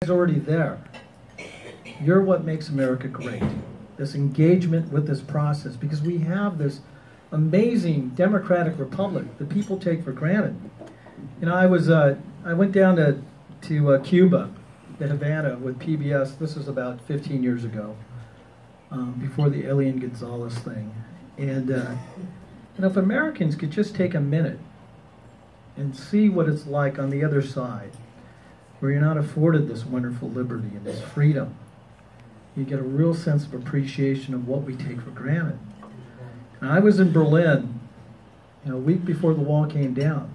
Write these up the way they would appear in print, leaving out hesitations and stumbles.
It's already there. You're what makes America great. This engagement with this process, because we have this amazing democratic republic that people take for granted. You know, I went down to Cuba, to Havana, with PBS. This was about 15 years ago, before the Elian Gonzalez thing. And if Americans could just take a minute and see what it's like on the other side, where you're not afforded this wonderful liberty and this freedom, you get a real sense of appreciation of what we take for granted. And I was in Berlin, a week before the wall came down.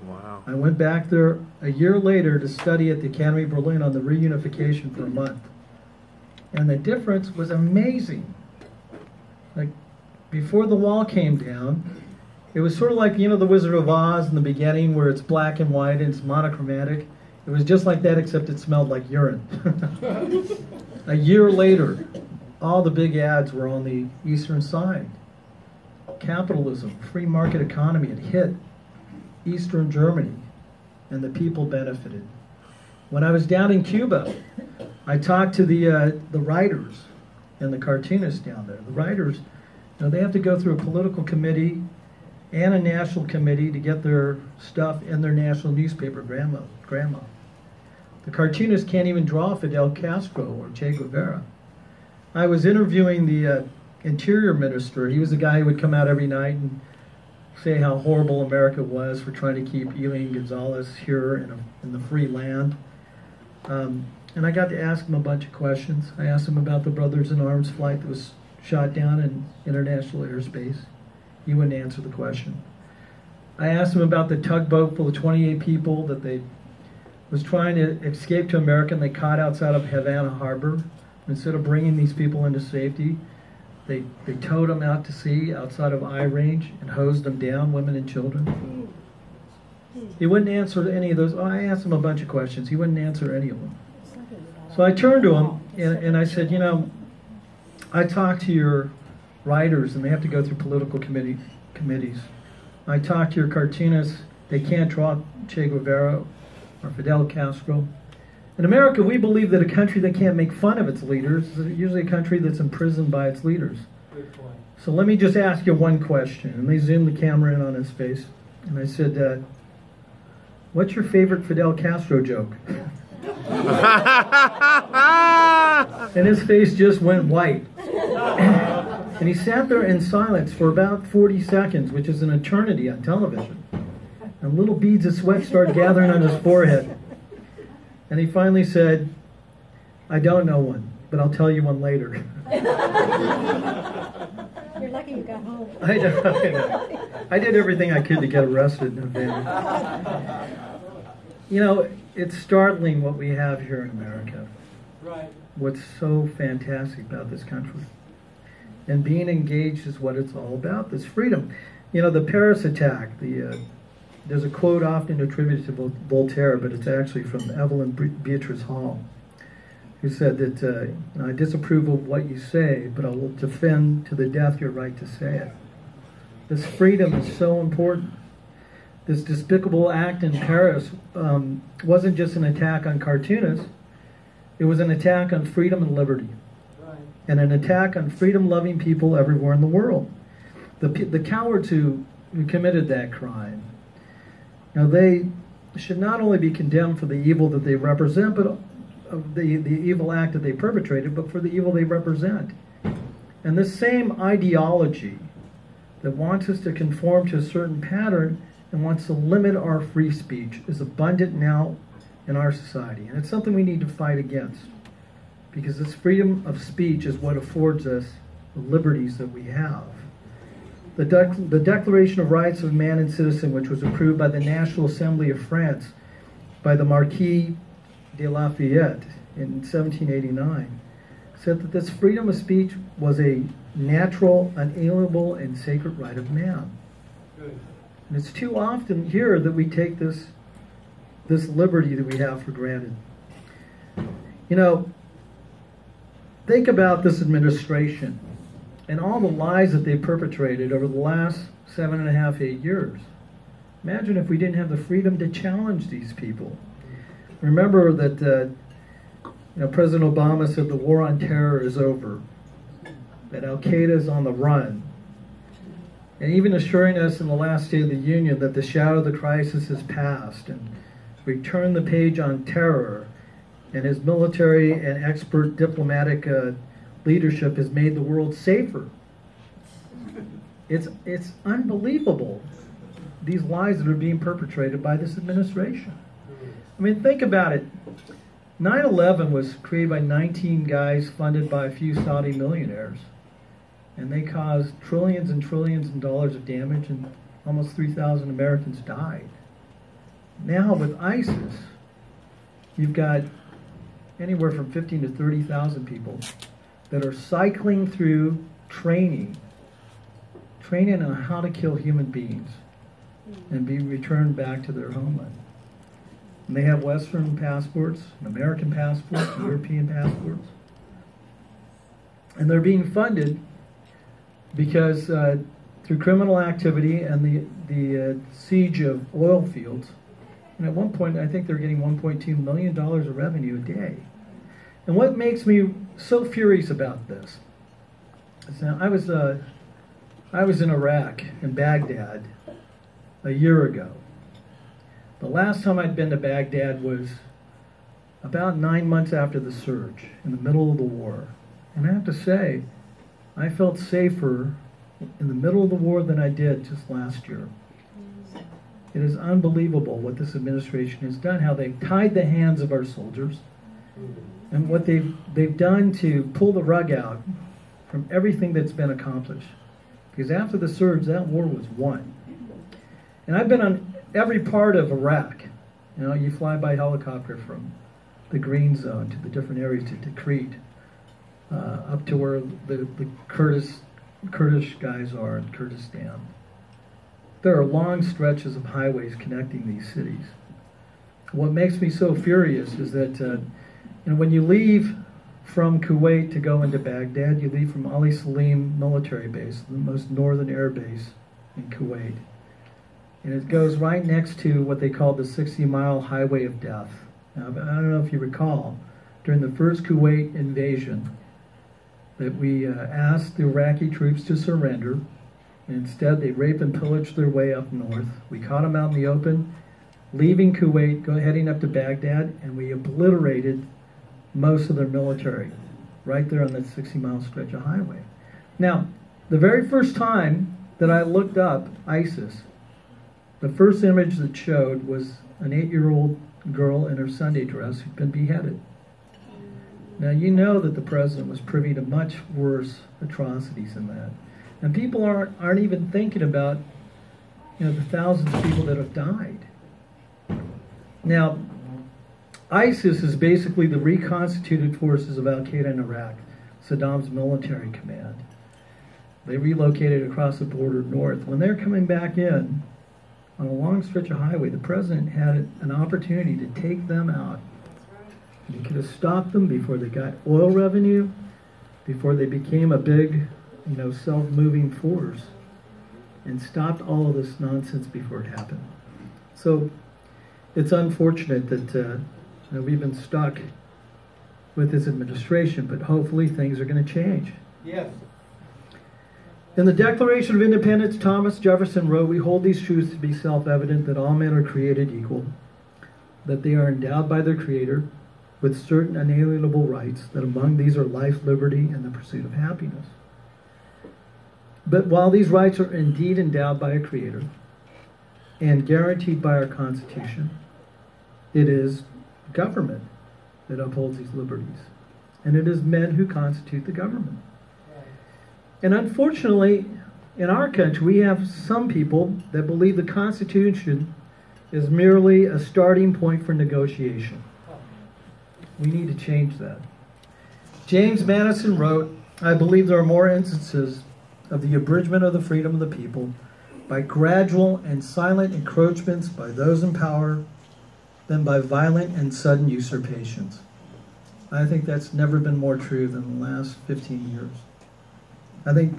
Wow. I went back there a year later to study at the Academy of Berlin on the reunification for a month. And the difference was amazing. Like, before the wall came down, it was sort of like, the Wizard of Oz in the beginning, where it's black and white and it's monochromatic. It was just like that, except it smelled like urine. A year later, all the big ads were on the eastern side. Capitalism, free market economy, it hit Eastern Germany, and the people benefited. When I was down in Cuba, I talked to the writers and the cartoonists down there. The writers, they have to go through a political committee and a national committee to get their stuff in their national newspaper, Grandma. The cartoonists can't even draw Fidel Castro or Che Guevara. I was interviewing the Interior Minister. He was the guy who would come out every night and say how horrible America was for trying to keep Elian Gonzalez here in the free land. And I got to ask him a bunch of questions. I asked him about the Brothers in Arms flight that was shot down in international airspace. He wouldn't answer the question. I asked him about the tugboat full of 28 people that they was trying to escape to America, and they caught outside of Havana Harbor. Instead of bringing these people into safety, they towed them out to sea outside of eye range and hosed them down, women and children. He wouldn't answer any of those. I asked him a bunch of questions. He wouldn't answer any of them. So I turned to him and I said, I talked to your writers, and they have to go through political committees. I talked to your cartoonists. They can't draw Che Guevara or Fidel Castro. In America, we believe that a country that can't make fun of its leaders is usually a country that's imprisoned by its leaders. Good point. So let me just ask you one question. And they zoomed the camera in on his face. And I said, what's your favorite Fidel Castro joke? And his face just went white. And he sat there in silence for about 40 seconds, which is an eternity on television. And little beads of sweat started gathering on his forehead. And he finally said, I don't know one, but I'll tell you one later. You're lucky you got home. I know. I did everything I could to get arrested in Havana. It's startling what we have here in America. Right. What's so fantastic about this country. And being engaged is what it's all about, this freedom. The Paris attack, there's a quote often attributed to Voltaire, but it's actually from Evelyn Beatrice Hall, who said that, I disapprove of what you say, but I will defend to the death your right to say it. This freedom is so important. This despicable act in Paris wasn't just an attack on cartoonists, it was an attack on freedom and liberty, Right. and an attack on freedom-loving people everywhere in the world. The cowards who committed that crime, they should not only be condemned for the evil that they represent, but the evil act that they perpetrated, but for the evil they represent. And this same ideology that wants us to conform to a certain pattern and wants to limit our free speech is abundant now in our society. And it's something we need to fight against, because this freedom of speech is what affords us the liberties that we have. The Declaration of Rights of Man and Citizen, which was approved by the National Assembly of France by the Marquis de Lafayette in 1789, said that this freedom of speech was a natural, unalienable, and sacred right of man. Good. And it's too often here that we take this liberty that we have for granted. Think about this administration and all the lies that they perpetrated over the last 7.5, 8 years. Imagine if we didn't have the freedom to challenge these people. Remember that President Obama said the war on terror is over, that Al-Qaeda is on the run, and even assuring us in the last State of the Union that the shadow of the crisis has passed, and we turn the page on terror, and his military and expert diplomatic leadership has made the world safer. It's unbelievable, these lies that are being perpetrated by this administration. I mean, think about it. 9/11 was created by 19 guys funded by a few Saudi millionaires, and they caused trillions and trillions of dollars of damage, and almost 3,000 Americans died. Now with ISIS, you've got anywhere from 15 to 30,000 people that are cycling through training on how to kill human beings and be returned back to their homeland. And they have Western passports, American passports, European passports. And they're being funded because through criminal activity and the siege of oil fields. And at one point, I think they're getting $1.2 million of revenue a day. And what makes me so furious about this is now I was in Iraq, in Baghdad, a year ago. The last time I'd been to Baghdad was about 9 months after the surge, in the middle of the war. And I have to say, I felt safer in the middle of the war than I did just last year. It is unbelievable what this administration has done, how they've tied the hands of our soldiers, and what they've done to pull the rug out from everything that's been accomplished. Because after the surge, that war was won. And I've been on every part of Iraq. You fly by helicopter from the Green Zone to the different areas to Tikrit, up to where the Kurdish guys are in Kurdistan. There are long stretches of highways connecting these cities. What makes me so furious is that when you leave from Kuwait to go into Baghdad, you leave from Ali Salim military base, the most northern air base in Kuwait. And it goes right next to what they call the 60-mile highway of death. Now, I don't know if you recall, during the first Kuwait invasion, that we asked the Iraqi troops to surrender. And instead, they raped and pillaged their way up north. We caught them out in the open, leaving Kuwait, heading up to Baghdad, and we obliterated most of their military right there on that 60-mile stretch of highway. Now, the very first time that I looked up ISIS, the first image that showed was an 8-year-old girl in her Sunday dress who'd been beheaded. Now, you know that the president was privy to much worse atrocities than that. And people aren't even thinking about the thousands of people that have died. Now, ISIS is basically the reconstituted forces of Al-Qaeda in Iraq, Saddam's military command. They relocated across the border north. When they're coming back in on a long stretch of highway, the president had an opportunity to take them out. He could have stopped them before they got oil revenue, before they became a big, self-moving force, and stopped all of this nonsense before it happened. So it's unfortunate that we've been stuck with this administration, but hopefully things are going to change. Yes. In the Declaration of Independence, Thomas Jefferson wrote, "We hold these truths to be self-evident, that all men are created equal, that they are endowed by their Creator with certain unalienable rights, that among these are life, liberty, and the pursuit of happiness. But while these rights are indeed endowed by a Creator and guaranteed by our Constitution, it is government that upholds these liberties, and it is men who constitute the government." And unfortunately, in our country, we have some people that believe the Constitution is merely a starting point for negotiation. We need to change that. James Madison wrote, "I believe there are more instances of the abridgment of the freedom of the people by gradual and silent encroachments by those in power than by violent and sudden usurpations." I think that's never been more true than the last 15 years. I think